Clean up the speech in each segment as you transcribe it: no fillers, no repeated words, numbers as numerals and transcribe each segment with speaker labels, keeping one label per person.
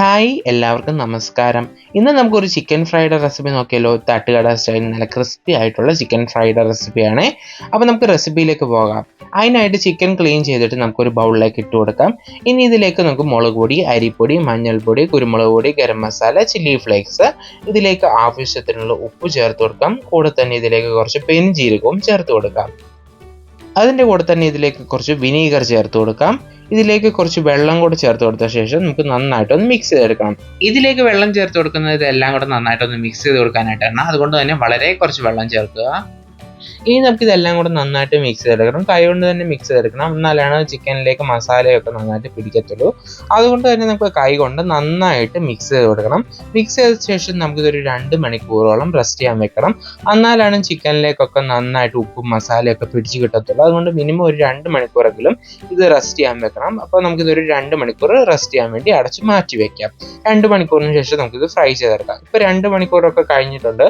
Speaker 1: Hi എല്ലാവർക്കും നമസ്കാരം. ഇന്ന് നമുക്കൊരു ചിക്കൻ ഫ്രൈഡ് റെസിപ്പി നോക്കിയാലോ. തട്ടുകട സ്റ്റൈൽ നല്ല ക്രിസ്പി ആയിട്ടുള്ള ചിക്കൻ ഫ്രൈഡ് റെസിപ്പിയാണ്. അപ്പോൾ നമുക്ക് റെസിപ്പിയിലേക്ക് പോകാം. അതിനായിട്ട് ചിക്കൻ ക്ലീൻ ചെയ്തിട്ട് നമുക്കൊരു ബൗളിലേക്ക് ഇട്ട് കൊടുക്കാം. ഇനി ഇതിലേക്ക് നമുക്ക് മുളക് പൊടി, അരിപ്പൊടി, മഞ്ഞൾപ്പൊടി, കുരുമുളക് പൊടി, ഗരം മസാല, ചില്ലി ഫ്ലേക്സ്, ഇതിലേക്ക് ആവശ്യത്തിനുള്ള ഉപ്പ് ചേർത്ത് കൊടുക്കാം. കൂടെ തന്നെ ഇതിലേക്ക് കുറച്ച് പെരുംജീരകവും ചേർത്ത് കൊടുക്കാം. അതിൻ്റെ കൂടെ തന്നെ ഇതിലേക്ക് കുറച്ച് വിനീഗർ ചേർത്ത് കൊടുക്കാം. ഇതിലേക്ക് കുറച്ച് വെള്ളം കൂടെ ചേർത്ത് കൊടുത്ത ശേഷം നമുക്ക് നന്നായിട്ടൊന്ന് മിക്സ് ചെയ്തെടുക്കണം. ഇതിലേക്ക് വെള്ളം ചേർത്ത് കൊടുക്കുന്നത് ഇതെല്ലാം കൂടെ നന്നായിട്ടൊന്ന് മിക്സ് ചെയ്ത് കൊടുക്കാനായിട്ടാണ്. അതുകൊണ്ട് തന്നെ വളരെ കുറച്ച് വെള്ളം ചേർക്കുക. ഇനി നമുക്ക് ഇതെല്ലാം കൂടെ നന്നായിട്ട് മിക്സ് ചെയ്തെടുക്കണം. കൈ കൊണ്ട് തന്നെ മിക്സ് ചെയ്തെടുക്കണം. എന്നാലാണ് ചിക്കനിലേക്ക് മസാലയൊക്കെ നന്നായിട്ട് പിടിക്കത്തുള്ളൂ. അതുകൊണ്ട് തന്നെ നമുക്ക് കൈ കൊണ്ട് നന്നായിട്ട് മിക്സ് ചെയ്ത് കൊടുക്കണം. മിക്സ് ചെയ്ത ശേഷം നമുക്കിതൊരു 2 മണിക്കൂറോളം റെസ്റ്റ് ചെയ്യാൻ വെക്കണം. എന്നാലാണ് ചിക്കനിലേക്കൊക്കെ നന്നായിട്ട് ഉപ്പും മസാലയൊക്കെ പിടിച്ച് കിട്ടത്തുള്ളൂ. അതുകൊണ്ട് മിനിമം ഒരു 2 മണിക്കൂറെങ്കിലും ഇത് റെസ്റ്റ് ചെയ്യാൻ വെക്കണം. അപ്പോൾ നമുക്കിതൊരു 2 മണിക്കൂർ റെസ്റ്റ് ചെയ്യാൻ വേണ്ടി അടച്ച് മാറ്റി വെക്കാം. 2 മണിക്കൂറിന് ശേഷം നമുക്കിത് ഫ്രൈ ചെയ്തെടുക്കാം. ഇപ്പോൾ 2 മണിക്കൂറൊക്കെ കഴിഞ്ഞിട്ടുണ്ട്.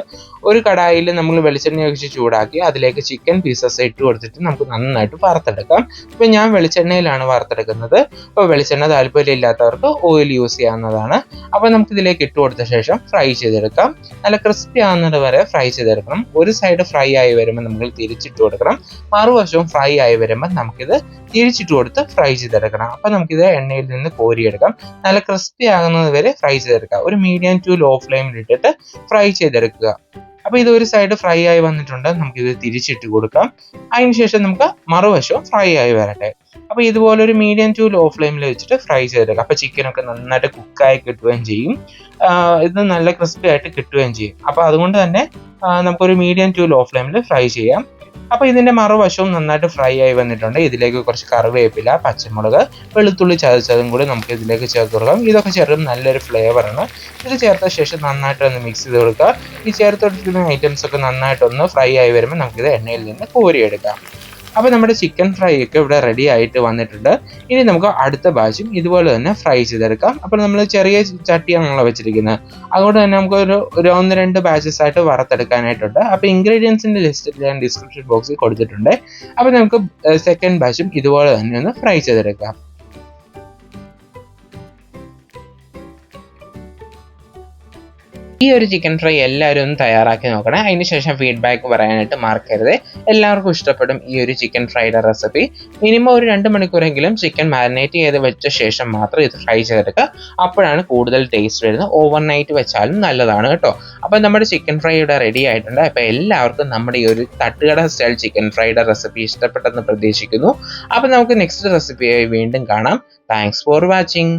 Speaker 1: ഒരു കടായിൽ നമ്മൾ വെളിച്ചെണ്ണ ഒഴിച്ച് ചൂടാക്കി അതിലേക്ക് ചിക്കൻ പീസസ് ഇട്ട് കൊടുത്തിട്ട് നമുക്ക് നന്നായിട്ട് വറുത്തെടുക്കാം. ഇപ്പോൾ ഞാൻ വെളിച്ചെണ്ണയിലാണ് വറുത്തെടുക്കുന്നത്. അപ്പോൾ വെളിച്ചെണ്ണ താല്പര്യമില്ലാത്തവർക്ക് ഓയിൽ യൂസ് ചെയ്യാവുന്നതാണ്. അപ്പോൾ നമുക്ക് ഇതിലേക്ക് ഇട്ട് കൊടുത്ത ശേഷം ഫ്രൈ ചെയ്തെടുക്കാം. നല്ല ക്രിസ്പി ആവുന്നത് വരെ ഫ്രൈ ചെയ്തെടുക്കണം. ഒരു സൈഡ് ഫ്രൈ ആയി വരുമ്പോൾ നമ്മൾ തിരിച്ചിട്ട് കൊടുക്കണം. മറുവശവും ഫ്രൈ ആയി വരുമ്പോൾ നമുക്കിത് തിരിച്ചിട്ട് കൊടുത്ത് ഫ്രൈ ചെയ്തെടുക്കണം. അപ്പോൾ നമുക്കിത് എണ്ണയിൽ നിന്ന് കോരിയെടുക്കാം. നല്ല ക്രിസ്പി ആകുന്നത് വരെ ഫ്രൈ ചെയ്തെടുക്കാം. ഒരു മീഡിയം ടു ലോ ഫ്ലെയിമിൽ ഇട്ടിട്ട് ഫ്രൈ ചെയ്തെടുക്കുക. അപ്പോൾ ഇത് ഒരു സൈഡ് ഫ്രൈ ആയി വന്നിട്ടുണ്ട്. നമുക്കിത് തിരിച്ചിട്ട് കൊടുക്കാം. അതിനുശേഷം നമുക്ക് മറുവശവും ഫ്രൈ ആയി വരട്ടെ. അപ്പോൾ ഇതുപോലെ ഒരു മീഡിയം ടു ലോ ഫ്ലെയിമിൽ വെച്ചിട്ട് ഫ്രൈ ചെയ്തെടുക്കാം. അപ്പോൾ ചിക്കനൊക്കെ നന്നായിട്ട് കുക്കായി കിട്ടുകയും ചെയ്യും. ഇത് നല്ല ക്രിസ്പി ആയിട്ട് കിട്ടുകയും ചെയ്യും. അപ്പോൾ അതുകൊണ്ട് തന്നെ നമുക്കൊരു മീഡിയം ടു ലോ ഫ്ലെയിമിൽ ഫ്രൈ ചെയ്യാം. അപ്പോൾ ഇതിൻ്റെ മറുവശവും നന്നായിട്ട് ഫ്രൈ ആയി വന്നിട്ടുണ്ട്. ഇതിലേക്ക് കുറച്ച് കറിവേപ്പില, പച്ചമുളക്, വെളുത്തുള്ളി ചതച്ചതും കൂടി നമുക്ക് ഇതിലേക്ക് ചേർത്ത് കൊടുക്കാം. ഇതൊക്കെ ചേർത്ത് നല്ലൊരു ഫ്ലേവറാണ്. ഇത് ചേർത്ത ശേഷം നന്നായിട്ടൊന്ന് മിക്സ് ചെയ്ത് കൊടുക്കുക. ഈ ചേർത്ത് കൊടുക്കുന്ന ഐറ്റംസ് ഒക്കെ നന്നായിട്ടൊന്ന് ഫ്രൈ ആയി വരുമ്പോൾ നമുക്കിത് എണ്ണയിൽ നിന്ന് കോരിയെടുക്കാം. അപ്പോൾ നമ്മുടെ ചിക്കൻ ഫ്രൈ ഒക്കെ ഇവിടെ റെഡി ആയിട്ട് വന്നിട്ടുണ്ട്. ഇനി നമുക്ക് അടുത്ത ബാച്ചും ഇതുപോലെ തന്നെ ഫ്രൈ ചെയ്തെടുക്കാം. അപ്പോൾ നമ്മൾ ചെറിയ ചട്ടിയാണല്ലോ വെച്ചിരിക്കുന്നത്. അതുകൊണ്ട് തന്നെ നമുക്ക് ഒരു 1-2 ബാച്ചസ് ആയിട്ട് വറുത്തെടുക്കാനായിട്ടുണ്ട്. അപ്പോൾ ഇൻഗ്രീഡിയൻസിൻ്റെ ലിസ്റ്റ് ഞാൻ ഡിസ്ക്രിപ്ഷൻ ബോക്സിൽ കൊടുത്തിട്ടുണ്ട്. അപ്പോൾ നമുക്ക് സെക്കൻഡ് ബാച്ചും ഇതുപോലെ തന്നെ ഒന്ന് ഫ്രൈ ചെയ്തെടുക്കാം. ഈ ഒരു ചിക്കൻ ഫ്രൈ എല്ലാവരും ഒന്ന് തയ്യാറാക്കി നോക്കണം. അതിനുശേഷം ഫീഡ്ബാക്ക് പറയാനായിട്ട് മറക്കരുത്. എല്ലാവർക്കും ഇഷ്ടപ്പെടും ഈ ഒരു ചിക്കൻ ഫ്രൈഡ് റെസിപ്പി. മിനിമം ഒരു 2 മണിക്കൂറെങ്കിലും ചിക്കൻ മാരിനേറ്റ് ചെയ്ത് വെച്ച ശേഷം മാത്രം ഇത് ഫ്രൈ ചെയ്തെടുക്കുക. അപ്പോഴാണ് കൂടുതൽ ടേസ്റ്റ് വരുന്നത്. ഓവർനൈറ്റ് വെച്ചാലും നല്ലതാണ് കേട്ടോ. അപ്പോൾ നമ്മുടെ ചിക്കൻ ഫ്രൈ ഇവിടെ റെഡി ആയിട്ടുണ്ട്. അപ്പോൾ എല്ലാവർക്കും നമ്മുടെ ഈ ഒരു തട്ടുകട സ്റ്റൈൽ ചിക്കൻ ഫ്രൈഡ് റെസിപ്പി ഇഷ്ടപ്പെട്ടെന്ന് പ്രതീക്ഷിക്കുന്നു. അപ്പോൾ നമുക്ക് നെക്സ്റ്റ് റെസിപ്പിയായി വീണ്ടും കാണാം. Thanks for watching.